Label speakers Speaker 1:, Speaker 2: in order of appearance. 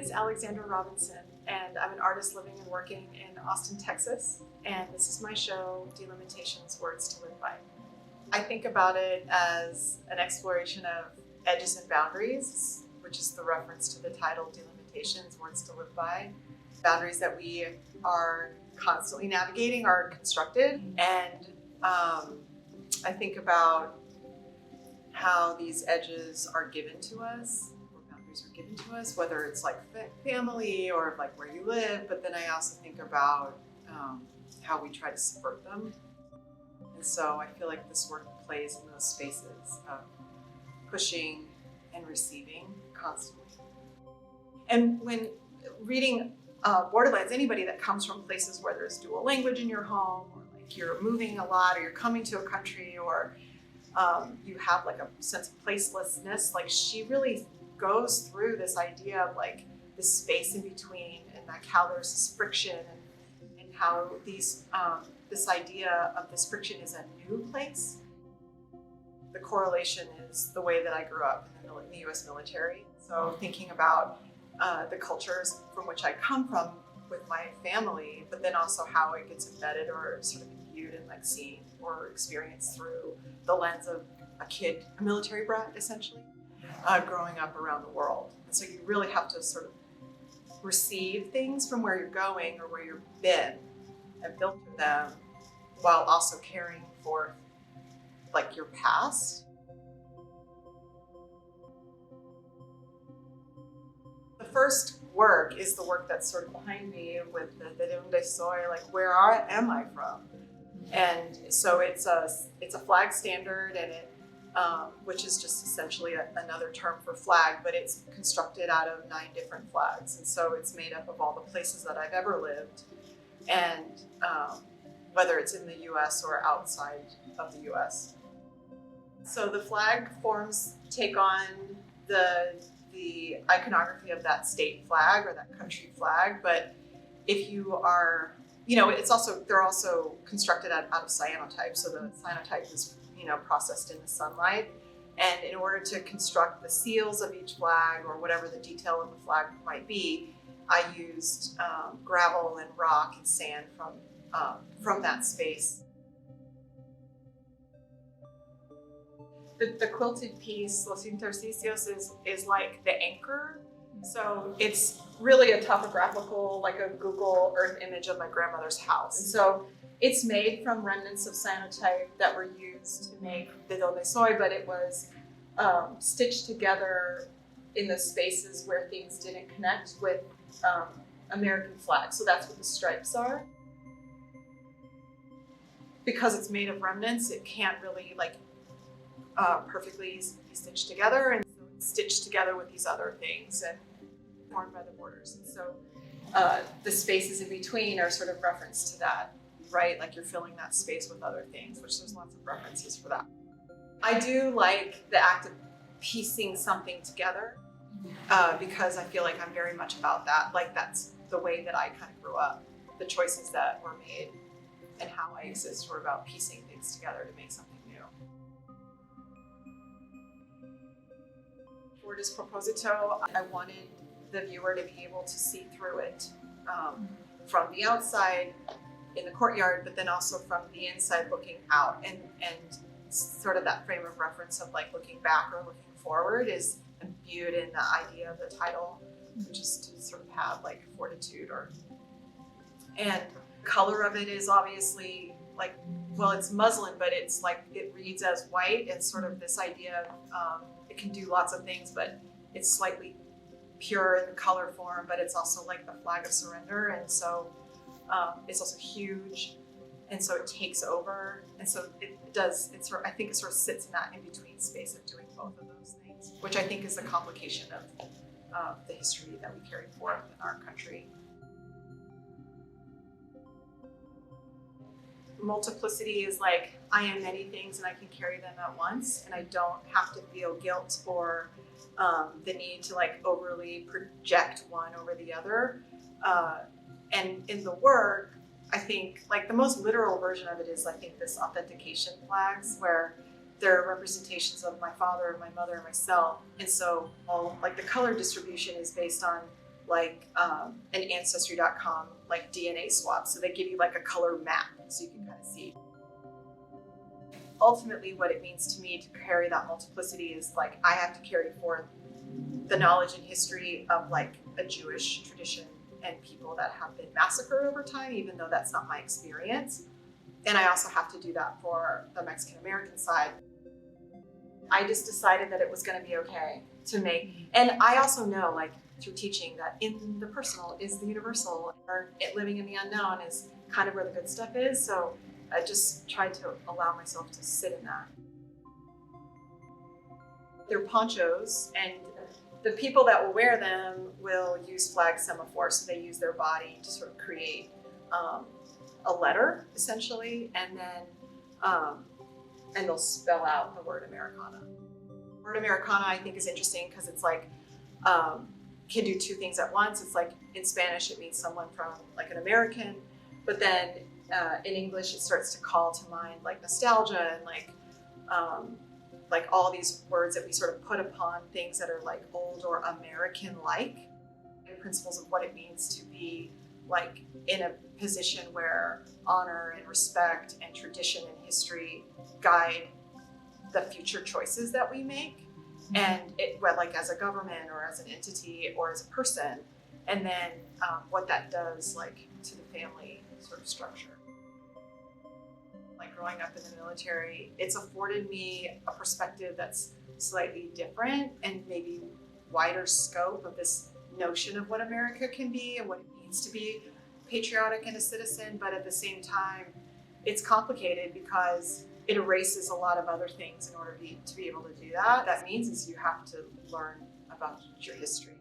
Speaker 1: is Alexandra Robinson, and I'm an artist living and working in Austin, Texas, and this is my show, Delimitations, Words to Live By. I think about it as an exploration of edges and boundaries, which is the reference to the title, Delimitations, Words to Live By. Boundaries that we are constantly navigating are constructed, and I think about how these edges are given to us, or boundaries are given to us, whether it's like family or like where you live, but then I also think about how we try to subvert them. And so I feel like this work plays in those spaces of pushing and receiving constantly. And when reading Borderlands, anybody that comes from places where there's dual language in your home, or like you're moving a lot, or you're coming to a country, or you have like a sense of placelessness, like she really goes through this idea of like this space in between, and like how there's this friction, and how these this idea of this friction is a new place. The correlation is the way that I grew up in the US military. So thinking about the cultures from which I come from with my family, but then also how it gets embedded or sort of viewed and like seen or experienced through the lens of a kid, a military brat essentially, growing up around the world. And so you really have to sort of receive things from where you're going or where you've been and filter them while also carrying forth like your past. The first work is the work that's sort of behind me with the De Donde Soy, like where am I from? And so it's a flag standard, and it which is just essentially another term for flag, but it's constructed out of 9 different flags. And so it's made up of all the places that I've ever lived, and whether it's in the US or outside of the US. So the flag forms take on the iconography of that state flag or that country flag, but if you are, they're also constructed out of cyanotype. So the cyanotype is, processed in the sunlight. And in order to construct the seals of each flag or whatever the detail of the flag might be, I used gravel and rock and sand from that space. The quilted piece, Los Intersticios, is like the anchor. So it's really a topographical, like a Google Earth image of my grandmother's house. And so it's made from remnants of cyanotype that were used to make De Donde Soy, but it was stitched together in the spaces where things didn't connect with American flags. So that's what the stripes are. Because it's made of remnants, it can't really perfectly be stitched together, and so it's stitched together with these other things and formed by the borders. And so the spaces in between are sort of reference to that, right? Like you're filling that space with other things, which there's lots of references for that. I do like the act of piecing something together because I feel like I'm very much about that. Like that's the way that I kind of grew up. The choices that were made and how I exist were about piecing things together to make something new. For Disproposito, I wanted the viewer to be able to see through it from the outside in the courtyard, but then also from the inside looking out, and sort of that frame of reference of like looking back or looking forward is imbued in the idea of the title, which is to sort of have like fortitude and color of it is obviously like, well, it's muslin, but it's like, it reads as white, and sort of this idea of, it can do lots of things, but it's slightly pure in the color form, but it's also like the flag of surrender. And so it's also huge. And so it takes over. And so I think it sort of sits in that in-between space of doing both of those things, which I think is the complication of the history that we carry forth in our country. Multiplicity is like, I am many things and I can carry them at once, and I don't have to feel guilt or the need to like overly project one over the other. And in the work, I think like the most literal version of it is, I think, this authentication flags where they're representations of my father, my mother, and myself. And so like the color distribution is based on like an Ancestry.com like DNA swab. So they give you like a color map so you can kind of see. Ultimately, what it means to me to carry that multiplicity is like I have to carry forth the knowledge and history of like a Jewish tradition and people that have been massacred over time, even though that's not my experience. And I also have to do that for the Mexican American side. I just decided that it was going to be okay to make, and I also know like through teaching that in the personal is the universal, or living in the unknown is kind of where the good stuff is. So I just tried to allow myself to sit in that. They're ponchos, and the people that will wear them will use flag semaphore, so they use their body to sort of create a letter, essentially, and then and they'll spell out the word Americana. The word Americana, I think, is interesting because it's like can do two things at once. It's like in Spanish, it means someone from like an American, but then in English, it starts to call to mind like nostalgia and like all these words that we sort of put upon things that are like old or American-like, and principles of what it means to be like in a position where honor and respect and tradition and history guide the future choices that we make, and it, well, like as a government or as an entity or as a person, and then what that does like to the family sort of structure. Like growing up in the military, it's afforded me a perspective that's slightly different and maybe wider scope of this notion of what America can be and what it means to be patriotic and a citizen. But at the same time, it's complicated because it erases a lot of other things in order to be able to do that. That means is you have to learn about your history.